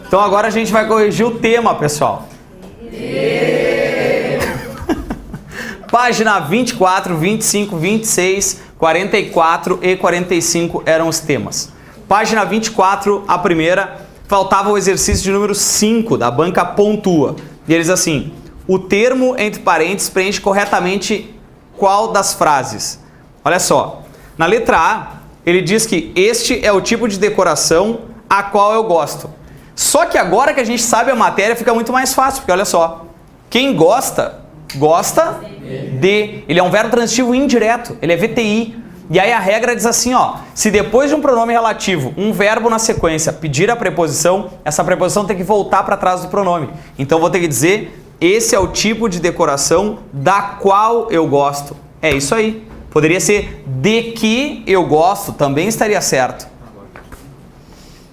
Então agora a gente vai corrigir o tema, pessoal. Página 24, 25, 26, 44 e 45 eram os temas. Página 24, a primeira, faltava o exercício de número 5 da banca Pontua. E eles assim: o termo entre parênteses preenche corretamente qual das frases? Olha só, na letra A, ele diz que este é o tipo de decoração a qual eu gosto. Só que agora que a gente sabe a matéria fica muito mais fácil, porque olha só, quem gosta, gosta de. Ele é um verbo transitivo indireto, ele é VTI. E aí a regra diz assim, ó, se depois de um pronome relativo, um verbo na sequência pedir a preposição, essa preposição tem que voltar para trás do pronome. Então eu vou ter que dizer, esse é o tipo de decoração da qual eu gosto. É isso aí. Poderia ser de que eu gosto, também estaria certo.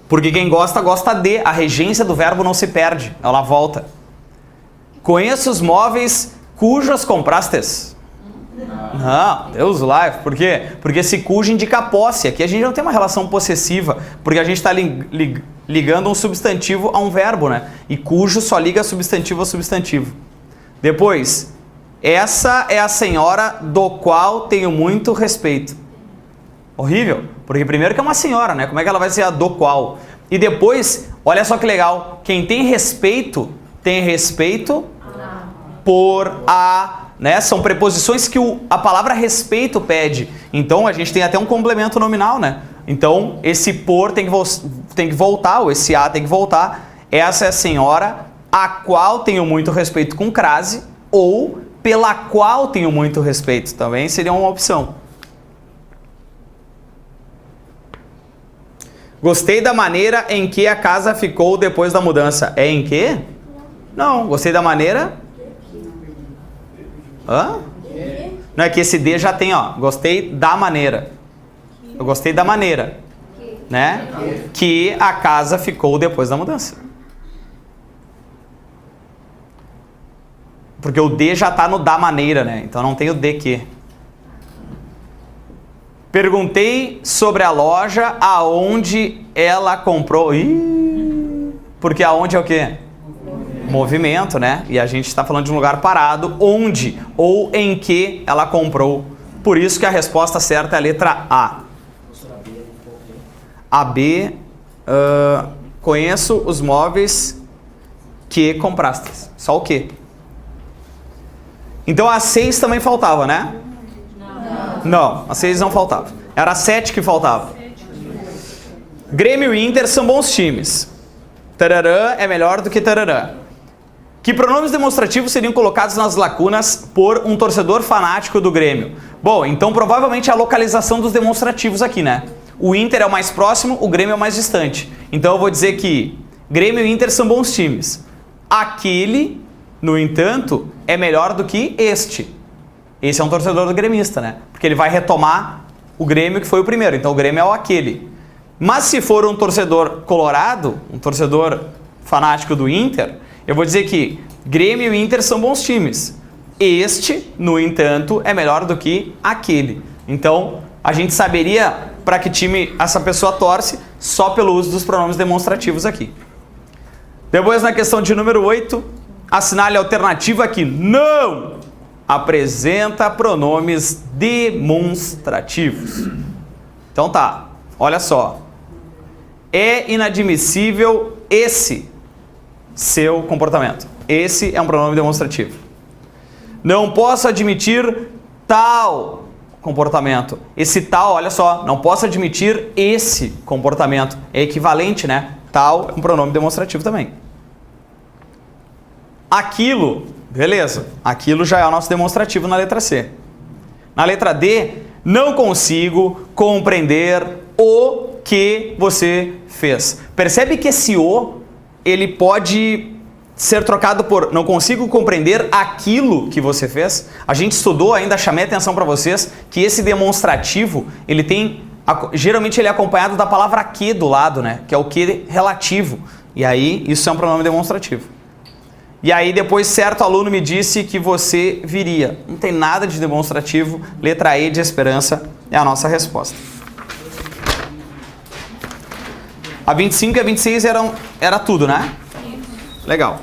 Porque quem gosta, gosta de. A regência do verbo não se perde, ela volta. Conheço os móveis cujos comprastes. Não, Deus live. Por quê? Porque esse cujo indica posse. Aqui a gente não tem uma relação possessiva, porque a gente está ligando um substantivo a um verbo, né? E cujo só liga substantivo a substantivo. Depois, essa é a senhora do qual tenho muito respeito. Horrível, porque primeiro que é uma senhora, né? Como é que ela vai ser a do qual? E depois, olha só que legal, quem tem respeito por a... Né? São preposições que a palavra respeito pede. Então a gente tem até um complemento nominal, né? Então esse por tem que voltar, ou esse a tem que voltar. Essa é a senhora a qual tenho muito respeito com crase, ou pela qual tenho muito respeito. Também seria uma opção. Gostei da maneira em que a casa ficou depois da mudança. É em que? Não, gostei da maneira... Hã? Não, é que esse D já tem, ó. Gostei da maneira. Eu gostei da maneira, né? Que a casa ficou depois da mudança. Porque o D já tá no da maneira, né? Então não tem o D que. Perguntei sobre a loja aonde ela comprou. Porque aonde é o quê? Movimento, né? E a gente está falando de um lugar parado, onde ou em que ela comprou. Por isso que a resposta certa é a letra A. A B, conheço os móveis que comprastes. Só o que? Então a 6 também faltava, né? Não, a 6 não faltava. Era a 7 que faltava. Grêmio e Inter são bons times. Tararã é melhor do que tararã. Que pronomes demonstrativos seriam colocados nas lacunas por um torcedor fanático do Grêmio? Bom, então provavelmente a localização dos demonstrativos aqui, né? O Inter é o mais próximo, o Grêmio é o mais distante. Então eu vou dizer que Grêmio e Inter são bons times. Aquele, no entanto, é melhor do que este. Esse é um torcedor do gremista, né? Porque ele vai retomar o Grêmio que foi o primeiro. Então o Grêmio é o aquele. Mas se for um torcedor colorado, um torcedor fanático do Inter... Eu vou dizer que Grêmio e Inter são bons times. Este, no entanto, é melhor do que aquele. Então, a gente saberia para que time essa pessoa torce só pelo uso dos pronomes demonstrativos aqui. Depois, na questão de número 8, assinale a alternativa que não apresenta pronomes demonstrativos. Então tá, olha só. É inadmissível esse seu comportamento. Esse é um pronome demonstrativo. Não posso admitir tal comportamento. Esse tal, olha só, não posso admitir esse comportamento. É equivalente, né? Tal é um pronome demonstrativo também. Aquilo, beleza. Aquilo já é o nosso demonstrativo na letra C. Na letra D, não consigo compreender o que você fez. Percebe que esse o ele pode ser trocado por não consigo compreender aquilo que você fez. A gente estudou, ainda chamei atenção para vocês, que esse demonstrativo, ele tem, geralmente ele é acompanhado da palavra que do lado, né? Que é o que relativo. E aí, isso é um pronome demonstrativo. E aí, depois, certo aluno me disse que você viria. Não tem nada de demonstrativo. Letra E de esperança é a nossa resposta. A 25 e a 26 era tudo, né? Legal.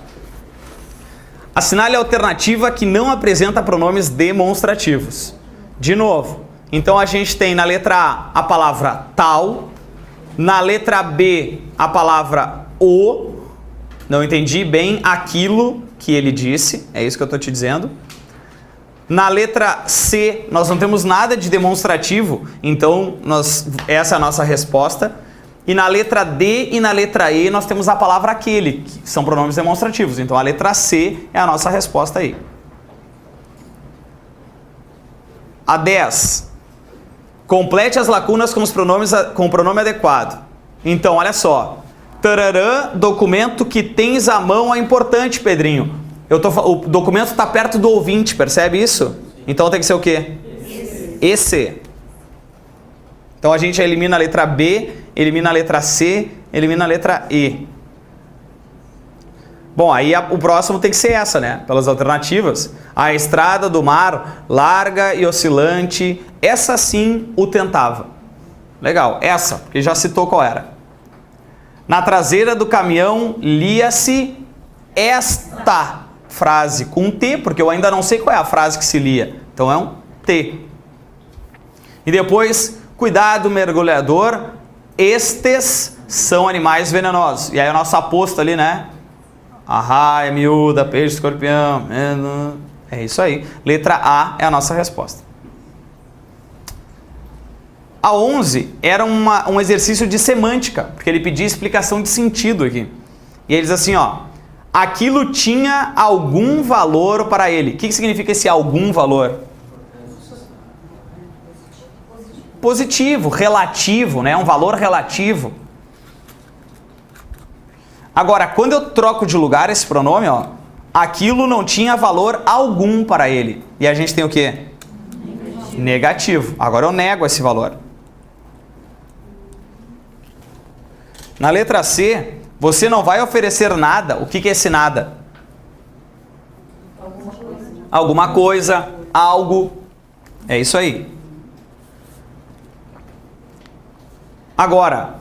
Assinale a alternativa que não apresenta pronomes demonstrativos. De novo, então a gente tem na letra A palavra tal, na letra B a palavra o, não entendi bem aquilo que ele disse, é isso que eu estou te dizendo. Na letra C nós não temos nada de demonstrativo, então essa é a nossa resposta. E na letra D e na letra E nós temos a palavra aquele, que são pronomes demonstrativos. Então a letra C é a nossa resposta aí. A 10. Complete as lacunas com o pronome adequado. Então, olha só. Tararã, documento que tens à mão é importante, Pedrinho. O documento está perto do ouvinte, percebe isso? Então tem que ser o quê? Esse. Então a gente elimina a letra B, elimina a letra C, elimina a letra E. Bom, aí o próximo tem que ser essa, né? Pelas alternativas. A estrada do mar, larga e oscilante. Essa sim o tentava. Legal, essa, porque já citou qual era. Na traseira do caminhão, lia-se esta frase com um T, porque eu ainda não sei qual é a frase que se lia. Então é um T. E depois, cuidado, mergulhador, estes são animais venenosos. E aí o nosso aposto ali, né? Arraia, miúda, peixe, escorpião. É isso aí. Letra A é a nossa resposta. A 11 era um exercício de semântica, porque ele pedia explicação de sentido aqui. E ele diz assim, ó. Aquilo tinha algum valor para ele. O que significa esse algum valor? Positivo, relativo, né? Um valor relativo. Agora, quando eu troco de lugar esse pronome, ó, aquilo não tinha valor algum para ele. E a gente tem o quê? Negativo. Agora eu nego esse valor. Na letra C, você não vai oferecer nada. O que é esse nada? Alguma coisa, algo. É isso aí. Agora,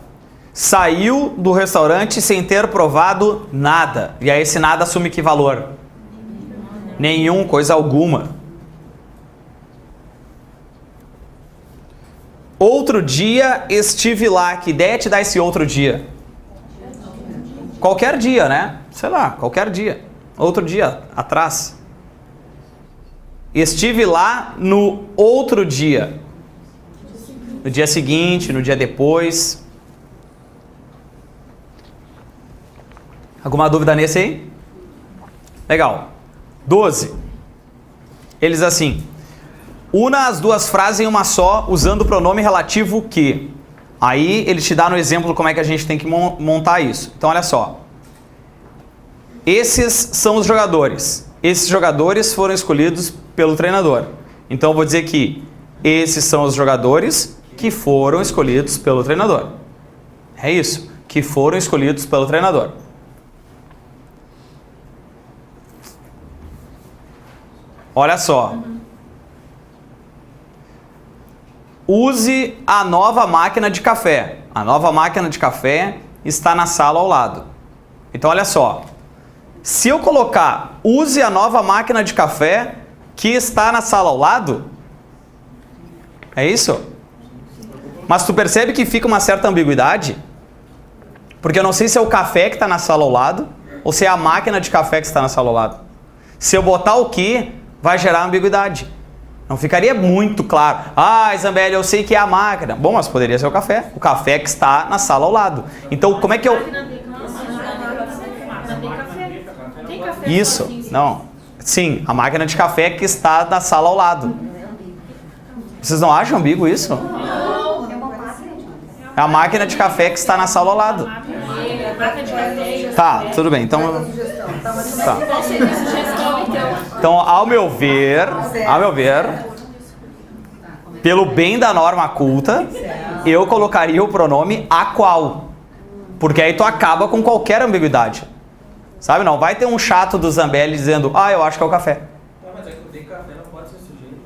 saiu do restaurante sem ter provado nada. E aí esse nada assume que valor? Nenhum, coisa alguma. Outro dia estive lá. Que ideia te dá esse outro dia? Qualquer dia, né? Sei lá, qualquer dia. Outro dia atrás. Estive lá no outro dia. No dia seguinte, no dia depois. Alguma dúvida nesse aí? Legal. 12. Eles assim. Una as duas frases em uma só, usando o pronome relativo que. Aí ele te dá no exemplo como é que a gente tem que montar isso. Então olha só. Esses são os jogadores. Esses jogadores foram escolhidos pelo treinador. Então eu vou dizer que esses são os jogadores que foram escolhidos pelo treinador. É isso. Que foram escolhidos pelo treinador. Olha só. Use a nova máquina de café. A nova máquina de café está na sala ao lado. Então, olha só. Se eu colocar use a nova máquina de café que está na sala ao lado, é isso? Mas tu percebe que fica uma certa ambiguidade? Porque eu não sei se é o café que está na sala ao lado ou se é a máquina de café que está na sala ao lado. Se eu botar o que, vai gerar ambiguidade. Não ficaria muito claro. Ah, Zambelli, eu sei que é a máquina. Bom, mas poderia ser o café. O café que está na sala ao lado. Então, como é que eu... Isso, não. Sim, a máquina de café que está na sala ao lado. Vocês não acham ambíguo isso? É a máquina de café que está na sala ao lado. Tá, tudo bem. Então... Tá. Então, ao meu ver, pelo bem da norma culta, eu colocaria o pronome a qual. Porque aí tu acaba com qualquer ambiguidade. Sabe, não vai ter um chato do Zambelli dizendo, ah, eu acho que é o café. Mas é que o café não pode ser sujeito.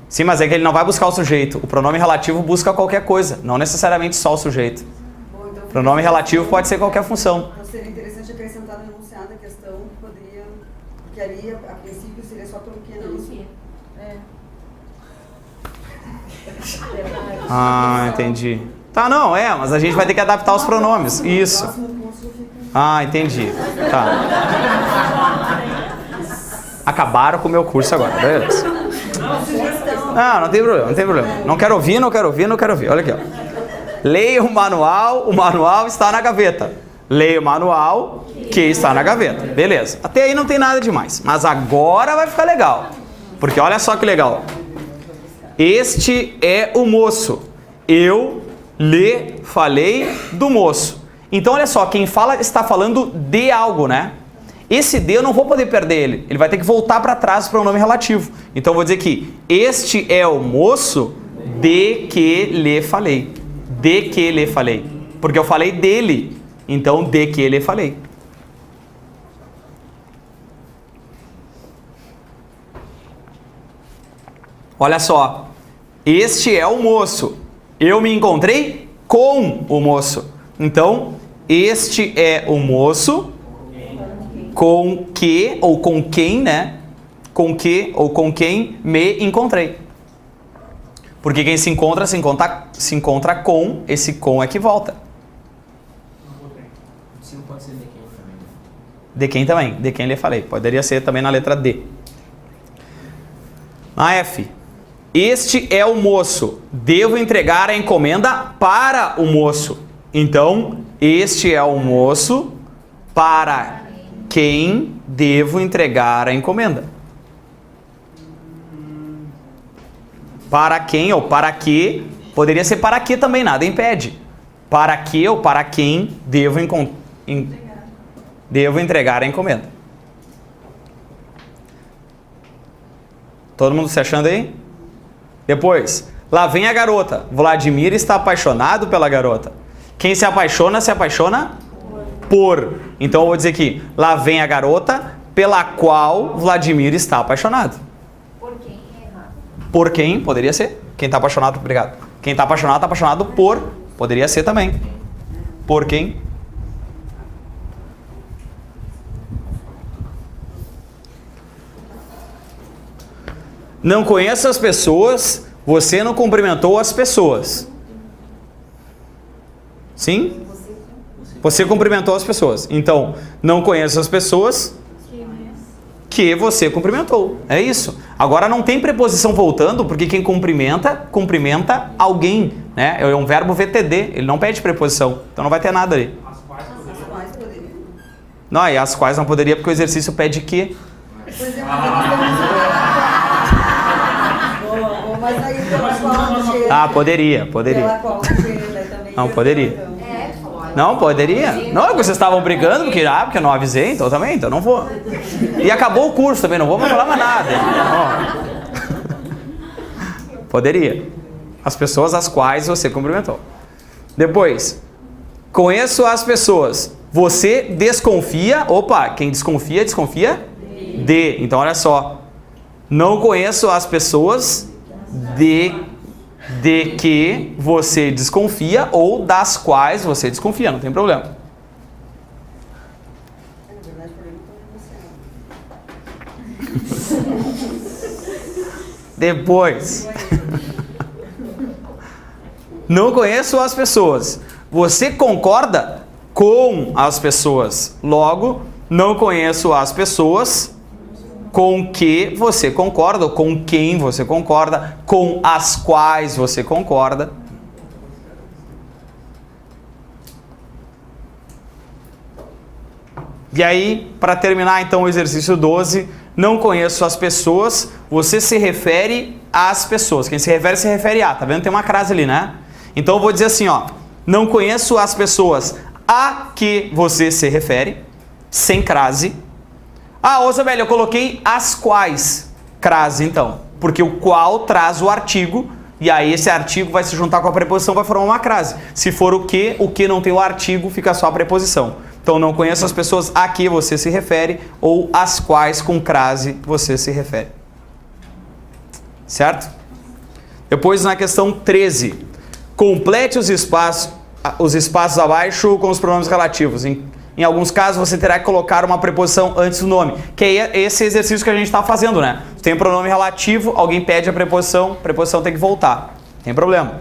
Sim, mas é que ele não vai buscar o sujeito. O pronome relativo busca qualquer coisa, não necessariamente só o sujeito. Bom, então Pronome relativo pode ser qualquer função. Então seria interessante acrescentar no enunciado a questão que poderia, porque ali a princípio seria só pelo que não. Ah, entendi. Tá, não, mas a gente vai ter que adaptar os pronomes. Isso. Ah, entendi. Tá. Acabaram com o meu curso agora, beleza. Não tem problema, não tem problema. Não quero ouvir. Olha aqui, ó. Leia o manual está na gaveta. Leia o manual que está na gaveta. Beleza. Até aí não tem nada demais. Mas agora vai ficar legal. Porque olha só que legal. Este é o moço. Eu lhe falei do moço. Então olha só, quem fala está falando de algo, né? Esse de eu não vou poder perder ele. Ele vai ter que voltar para trás para o nome relativo. Então eu vou dizer que este é o moço de que lhe falei. De que lhe falei. Porque eu falei dele. Então de que lhe falei. Olha só. Este é o moço. Eu me encontrei com o moço. Então, este é o moço com que, ou com quem, né? Com que, ou com quem me encontrei. Porque quem se encontra com, esse com é que volta. Sim, pode ser de quem também. De quem também, de quem lhe falei. Poderia ser também na letra D. Na F. Este é o moço. Devo entregar a encomenda para o moço. Então, este é o moço para quem devo entregar a encomenda. Para quem ou para que. Poderia ser para que também, nada impede. Para que ou para quem devo entregar a encomenda. Todo mundo se achando aí? Depois, lá vem a garota. Vladimir está apaixonado pela garota. Quem se apaixona por. Então eu vou dizer aqui, lá vem a garota pela qual Vladimir está apaixonado. Por quem é errado? Por quem? Poderia ser. Quem está apaixonado, obrigado. Quem está apaixonado por. Poderia ser também. Por quem? Não conheço as pessoas, você não cumprimentou as pessoas. Sim? Você cumprimentou as pessoas. Então, não conheço as pessoas que você cumprimentou. É isso. Agora não tem preposição voltando, porque quem cumprimenta alguém. Né? É um verbo VTD, ele não pede preposição. Então não vai ter nada ali. As quais poderiam. Não, e as quais não poderia, porque o exercício pede que. Pois é, mas aí pela qual gênero. Ah, poderia. Pela qual gênero também. Não, poderia. Falou. Não, poderia. Não, vocês estavam brigando, porque eu não avisei, então também, então não vou. E acabou o curso também, não vou mais falar mais nada. Ó. Poderia. As pessoas às quais você cumprimentou. Depois, conheço as pessoas. Você desconfia. Opa, quem desconfia de. Então olha só. Não conheço as pessoas de que você desconfia ou das quais você desconfia, não tem problema. Na verdade, por Depois. Não conheço as pessoas. Você concorda com as pessoas. Logo, não conheço as pessoas com que você concorda, ou com quem você concorda, com as quais você concorda. E aí, para terminar então o exercício 12, não conheço as pessoas, você se refere às pessoas. Quem se refere a, tá vendo? Tem uma crase ali, né? Então eu vou dizer assim, ó, não conheço as pessoas a que você se refere, sem crase. Ah, ô Isabelle, eu coloquei as quais, crase então, porque o qual traz o artigo, e aí esse artigo vai se juntar com a preposição, vai formar uma crase. Se for o que não tem o artigo, fica só a preposição. Então não conheço as pessoas a que você se refere, ou as quais com crase você se refere. Certo? Depois na questão 13, complete os espaços, os espaços abaixo com os pronomes relativos. Em alguns casos você terá que colocar uma preposição antes do nome, que é esse exercício que a gente está fazendo, né? Tem um pronome relativo, alguém pede a preposição tem que voltar. Tem problema.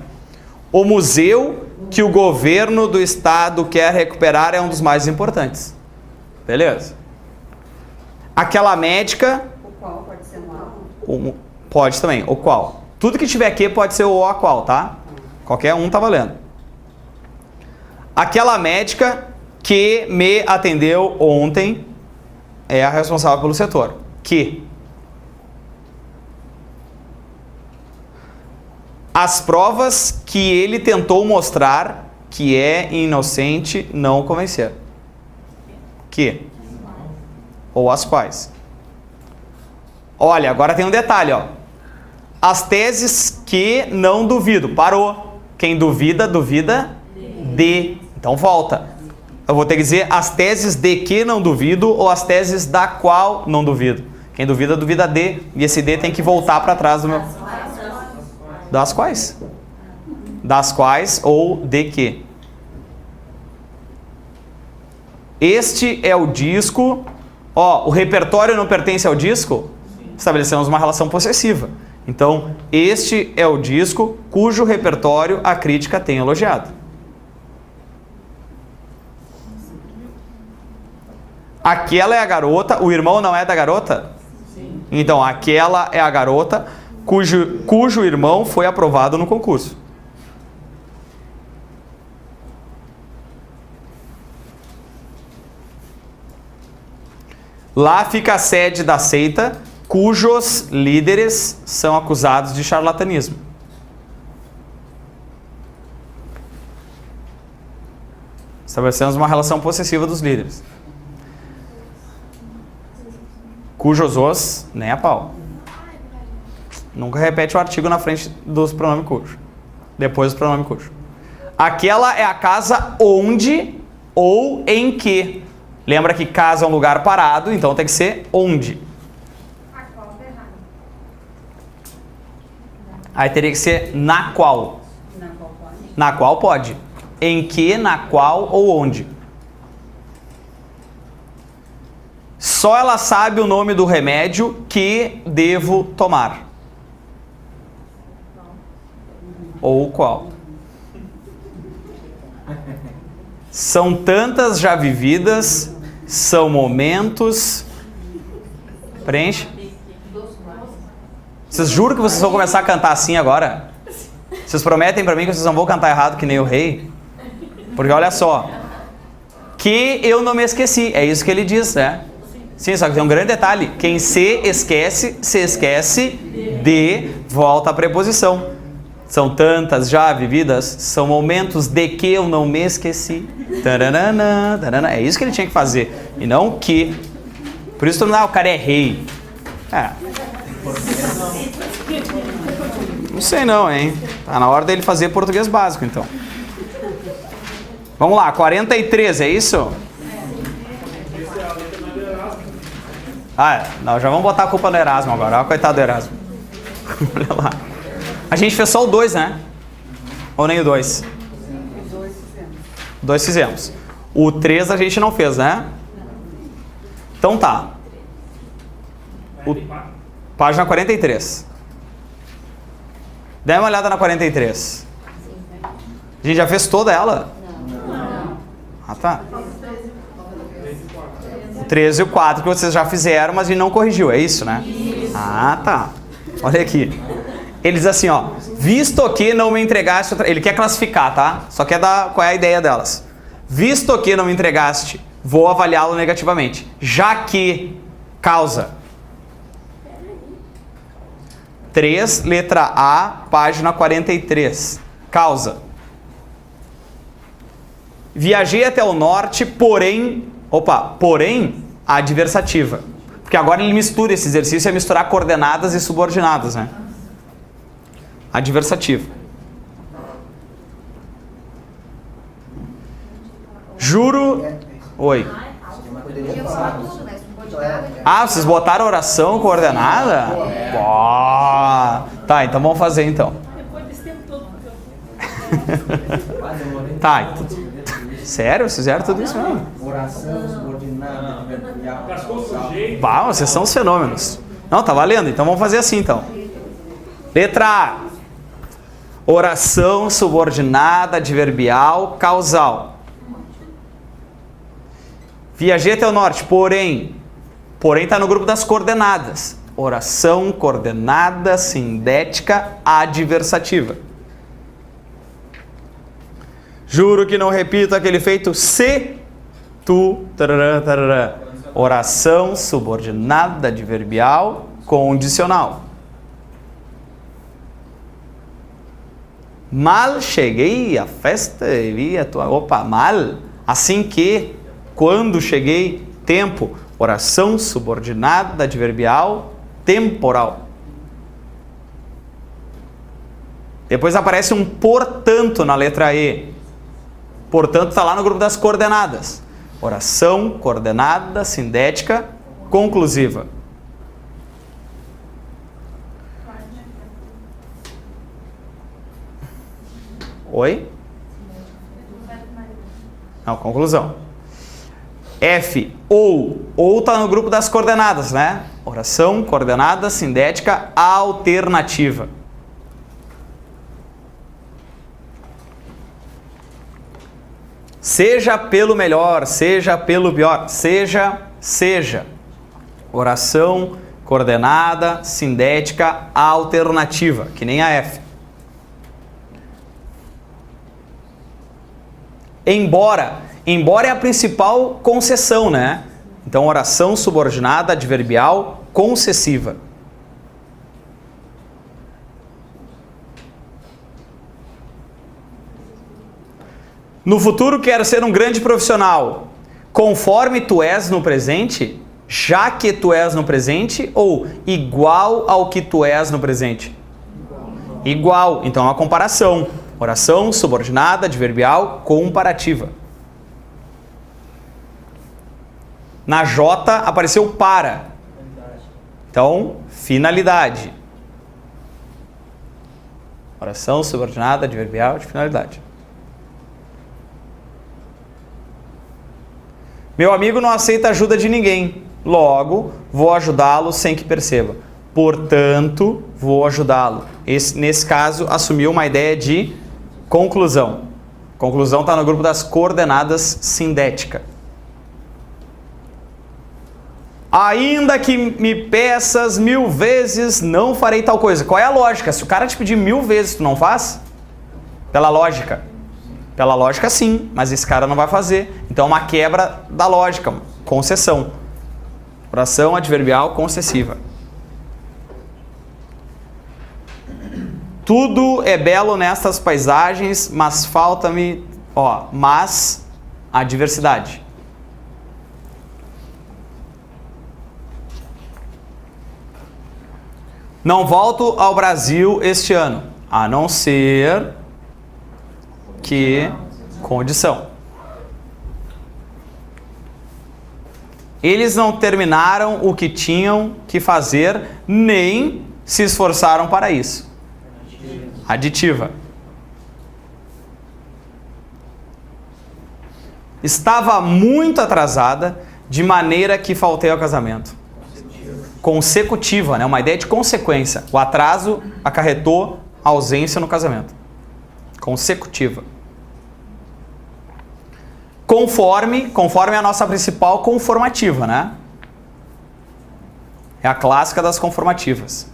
O museu que o governo do estado quer recuperar é um dos mais importantes. Beleza? Aquela médica... O qual pode ser no Pode também, o qual. Tudo que tiver aqui pode ser o a qual, tá? Qualquer um tá valendo. Aquela médica que me atendeu ontem é a responsável pelo setor. Que as provas que ele tentou mostrar que é inocente não o convenceram. Que ou as quais. Olha, agora tem um detalhe, ó. As teses que não duvido. Parou. Quem duvida, duvida de. Então volta. Eu vou ter que dizer as teses de que não duvido ou as teses da qual não duvido. Quem duvida, duvida de. E esse de tem que voltar para trás do meu... Das quais? Das quais ou de que. Este é o disco. Ó, o repertório não pertence ao disco? Estabelecemos uma relação possessiva. Então, este é o disco cujo repertório a crítica tem elogiado. Aquela é a garota, o irmão não é da garota? Sim. Então, aquela é a garota cujo irmão foi aprovado no concurso. Lá fica a sede da seita, cujos líderes são acusados de charlatanismo. Estabelecemos uma relação possessiva dos líderes. Cujos os, nem a pau. Nunca repete o artigo na frente dos pronomes cujo. Depois do pronome cujo. Aquela é a casa onde ou em que. Lembra que casa é um lugar parado, então tem que ser onde. Aí teria que ser na qual. Na qual pode. Em que, na qual ou onde. Só ela sabe o nome do remédio que devo tomar. Ou qual. São tantas já vividas, são momentos... Preenche. Vocês juram que vocês vão começar a cantar assim agora? Vocês prometem pra mim que vocês não vão cantar errado que nem o rei? Porque olha só. Que eu não me esqueci. É isso que ele diz, né? Sim, só que tem um grande detalhe. Quem se esquece de... Volta à preposição. São tantas já vividas, são momentos de que eu não me esqueci. Taranana, taranana. É isso que ele tinha que fazer. E não que. Por isso todo mundo, o cara é rei. É. Não sei não, hein? Tá na hora dele fazer português básico, então. Vamos lá, 43, é isso? Ah, não, já vamos botar a culpa no Erasmo agora. Olha o coitado do Erasmo. Olha lá. A gente fez só o 2, né? Ou nem o 2? O 2 fizemos. O 3 a gente não fez, né? Então tá. Página 43. Dê uma olhada na 43. A gente já fez toda ela? Não. Ah, tá. O 13 e o 4 que vocês já fizeram, mas a gente não corrigiu, é isso, né? Ah, tá. Olha aqui. Ele diz assim, ó. Visto que não me entregaste... Ele quer classificar, tá? Só quer dar qual é a ideia delas. Visto que não me entregaste, vou avaliá-lo negativamente. Já que causa... 3, letra A, página 43. Causa. Viajei até o norte, porém... Porém, adversativa. Porque agora ele mistura esse exercício, é misturar coordenadas e subordinadas, né? Adversativa. Juro... Oi. Ah, vocês botaram oração coordenada? Tá, então vamos fazer então. Tá. Sério? Vocês fizeram tudo isso mesmo? Oração subordinada, adverbial. Bah, vocês são os fenômenos. Não, tá valendo. Então vamos fazer assim, então. Letra A. Oração subordinada, adverbial, causal. Viajei até o norte, porém está no grupo das coordenadas. Oração coordenada, sindética, adversativa. Juro que não repito aquele feito se, tu, tarará, tarará. Oração subordinada, adverbial, condicional. Mal cheguei à festa e vi a tua... Opa, mal. Assim que, quando cheguei, tempo. Oração subordinada, adverbial, temporal. Depois aparece um portanto na letra E. Portanto, está lá no grupo das coordenadas. Oração coordenada, sindética, conclusiva. Oi? Não, conclusão. F, ou está no grupo das coordenadas, né? Oração, coordenada, sindética, alternativa. Seja pelo melhor, seja pelo pior, seja. Oração, coordenada, sindética, alternativa, que nem a F. Embora é a principal concessão, né? Então, oração subordinada, adverbial, concessiva. No futuro quero ser um grande profissional. Conforme tu és no presente, já que tu és no presente, ou igual ao que tu és no presente? Igual. Então, é uma comparação. Oração subordinada, adverbial, comparativa. Na J apareceu para. Então, finalidade. Oração subordinada, adverbial, de finalidade. Meu amigo não aceita ajuda de ninguém. Logo, vou ajudá-lo sem que perceba. Portanto, vou ajudá-lo. Nesse caso, assumiu uma ideia de conclusão. Conclusão está no grupo das coordenadas sindética. Ainda que me peças 1000 vezes, não farei tal coisa. Qual é a lógica? Se o cara te pedir 1000 vezes, tu não faz? Pela lógica. Pela lógica, sim, mas esse cara não vai fazer. Então, uma quebra da lógica, uma concessão. Oração adverbial concessiva. Tudo é belo nestas paisagens, mas falta-me, mas a diversidade. Não volto ao Brasil este ano, a não ser que condição. Eles não terminaram o que tinham que fazer, nem se esforçaram para isso. Aditiva. Estava muito atrasada, de maneira que faltei ao casamento. Consecutiva, né? Uma ideia de consequência. O atraso acarretou ausência no casamento. Consecutiva. Conforme é a nossa principal conformativa, né? É a clássica das conformativas.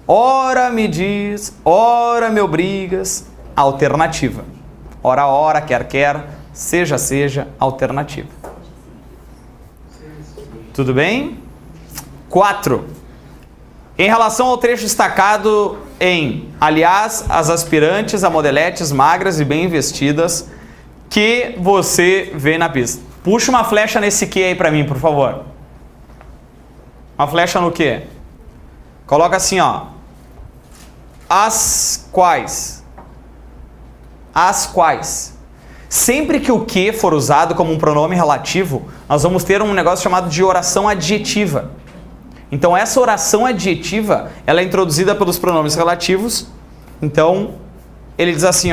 Ora me diz, ora me obrigas, alternativa. Ora, quer, seja, alternativa. Tudo bem? 4. Em relação ao trecho destacado em, aliás, as aspirantes a modeletes magras e bem vestidas que você vê na pista. Puxa uma flecha nesse que aí pra mim, por favor. Uma flecha no que? Coloca assim, as quais. As quais. Sempre que o que for usado como um pronome relativo, nós vamos ter um negócio chamado de oração adjetiva. Então, essa oração adjetiva, ela é introduzida pelos pronomes relativos. Então, ele diz assim,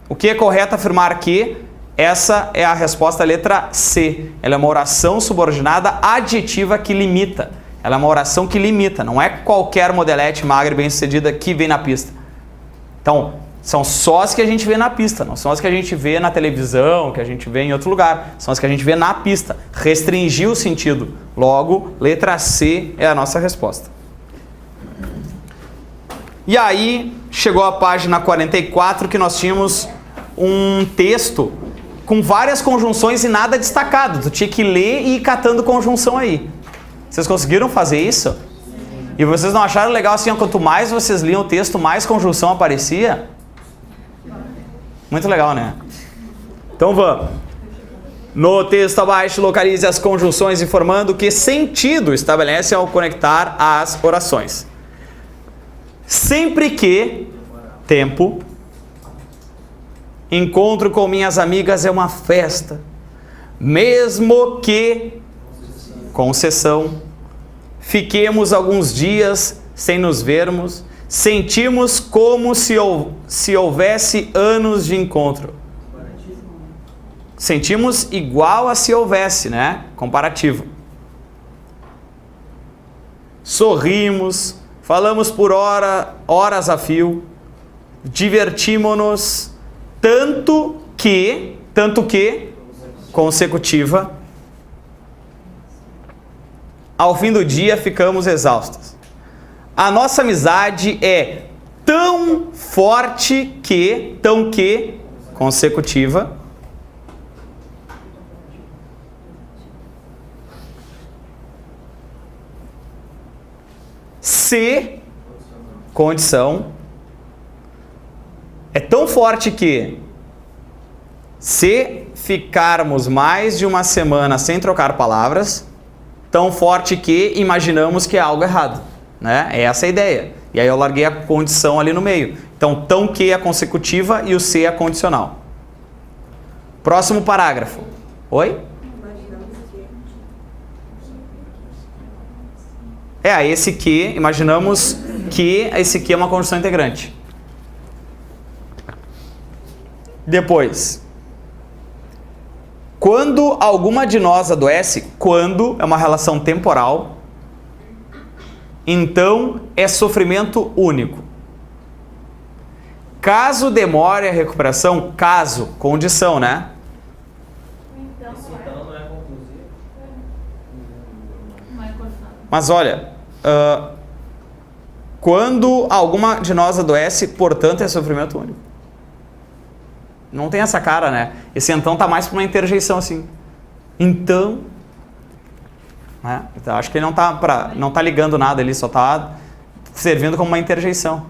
O que é correto afirmar que? Essa é a resposta letra C. Ela é uma oração subordinada adjetiva que limita. Ela é uma oração que limita. Não é qualquer modelete magra e bem-sucedida que vem na pista. Então, são só as que a gente vê na pista. Não são as que a gente vê na televisão, que a gente vê em outro lugar. São as que a gente vê na pista. Restringir o sentido. Logo, letra C é a nossa resposta. E aí, chegou a página 44, que nós tínhamos um texto com várias conjunções e nada destacado. Tu tinha que ler e ir catando conjunção aí. Vocês conseguiram fazer isso? E vocês não acharam legal assim, ó, quanto mais vocês liam o texto, mais conjunção aparecia? Muito legal, né? Então vamos. No texto abaixo, localize as conjunções informando que sentido estabelece ao conectar as orações. Sempre que, tempo, encontro com minhas amigas é uma festa, mesmo que, concessão, fiquemos alguns dias sem nos vermos, sentimos como se houvesse anos de encontro. Sentimos igual a se houvesse, né? Comparativo. Sorrimos, falamos por horas a fio, divertimos-nos, tanto que, consecutiva, ao fim do dia ficamos exaustos. A nossa amizade é tão forte que, consecutiva, se, condição, é tão forte que, se ficarmos mais de uma semana sem trocar palavras, tão forte que imaginamos que é algo errado, né? É essa a ideia. E aí eu larguei a condição ali no meio. Então, tão que é a consecutiva e o se é a condicional. Próximo parágrafo. Oi? Esse que, imaginamos que esse que é uma conjunção integrante. Depois, quando alguma de nós adoece, quando é uma relação temporal, então é sofrimento único. Caso demore a recuperação, caso, condição, né? Então não é conclusivo. Não é condicional. Mas olha, quando alguma de nós adoece, portanto é sofrimento único. Não tem essa cara, né? Esse então tá mais para uma interjeição assim. Então, né? Então acho que ele não tá ligando nada, ele só tá servindo como uma interjeição.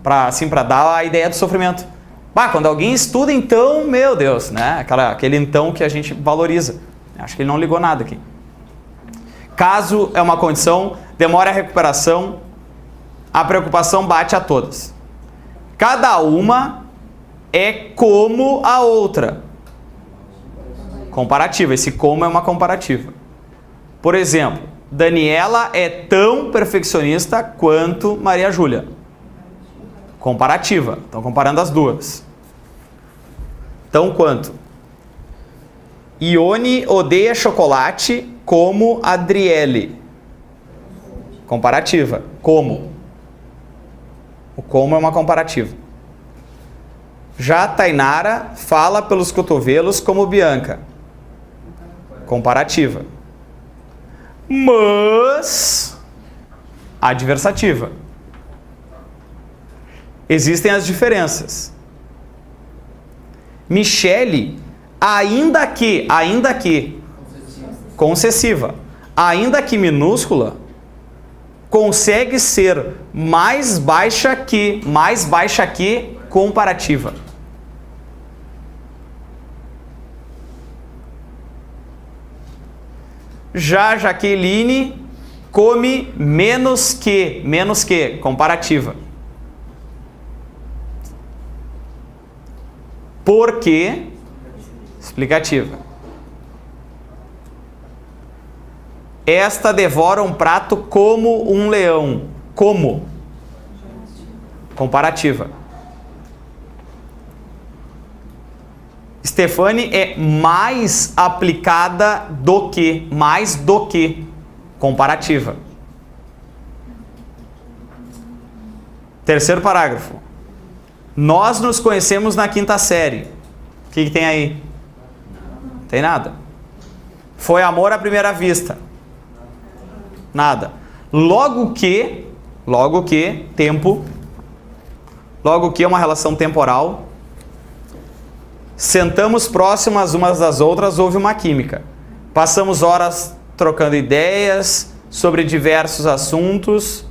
Para dar a ideia do sofrimento. Quando alguém estuda então, meu Deus, né? Aquele então que a gente valoriza. Acho que ele não ligou nada aqui. Caso é uma condição, demora a recuperação, a preocupação bate a todas. Cada uma é como a outra. Comparativa. Esse como é uma comparativa. Por exemplo, Daniela é tão perfeccionista quanto Maria Júlia. Comparativa. Estão comparando as duas. Tão quanto. Ione odeia chocolate como Adriele. Comparativa. Como. O como é uma comparativa. Já Tainara fala pelos cotovelos como Bianca. Comparativa. Mas adversativa. Existem as diferenças. Michele, ainda que concessiva, ainda que minúscula, consegue ser mais baixa que comparativa. Já Jaqueline come menos que comparativa. Porque explicativa. Esta devora um prato como um leão. Como? Comparativa. Stefani é mais aplicada do que, mais do que, comparativa. Terceiro parágrafo. Nós nos conhecemos na quinta série. O que tem aí? Tem nada. Foi amor à primeira vista. Nada. Logo que, tempo. Logo que é uma relação temporal. Sentamos próximas umas das outras, houve uma química. Passamos horas trocando ideias sobre diversos assuntos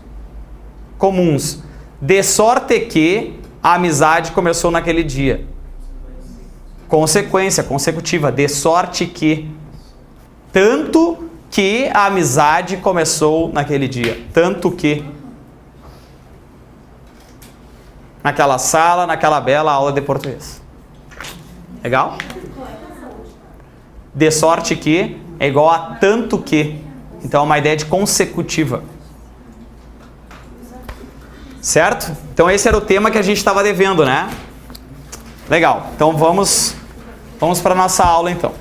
comuns. De sorte que a amizade começou naquele dia. Consequência, consecutiva. De sorte que. Tanto que a amizade começou naquele dia. Tanto que. Naquela sala, naquela bela aula de português. Legal? De sorte que é igual a tanto que. Então é uma ideia de consecutiva. Certo? Então esse era o tema que a gente estava devendo, né? Legal. Então vamos para a nossa aula então.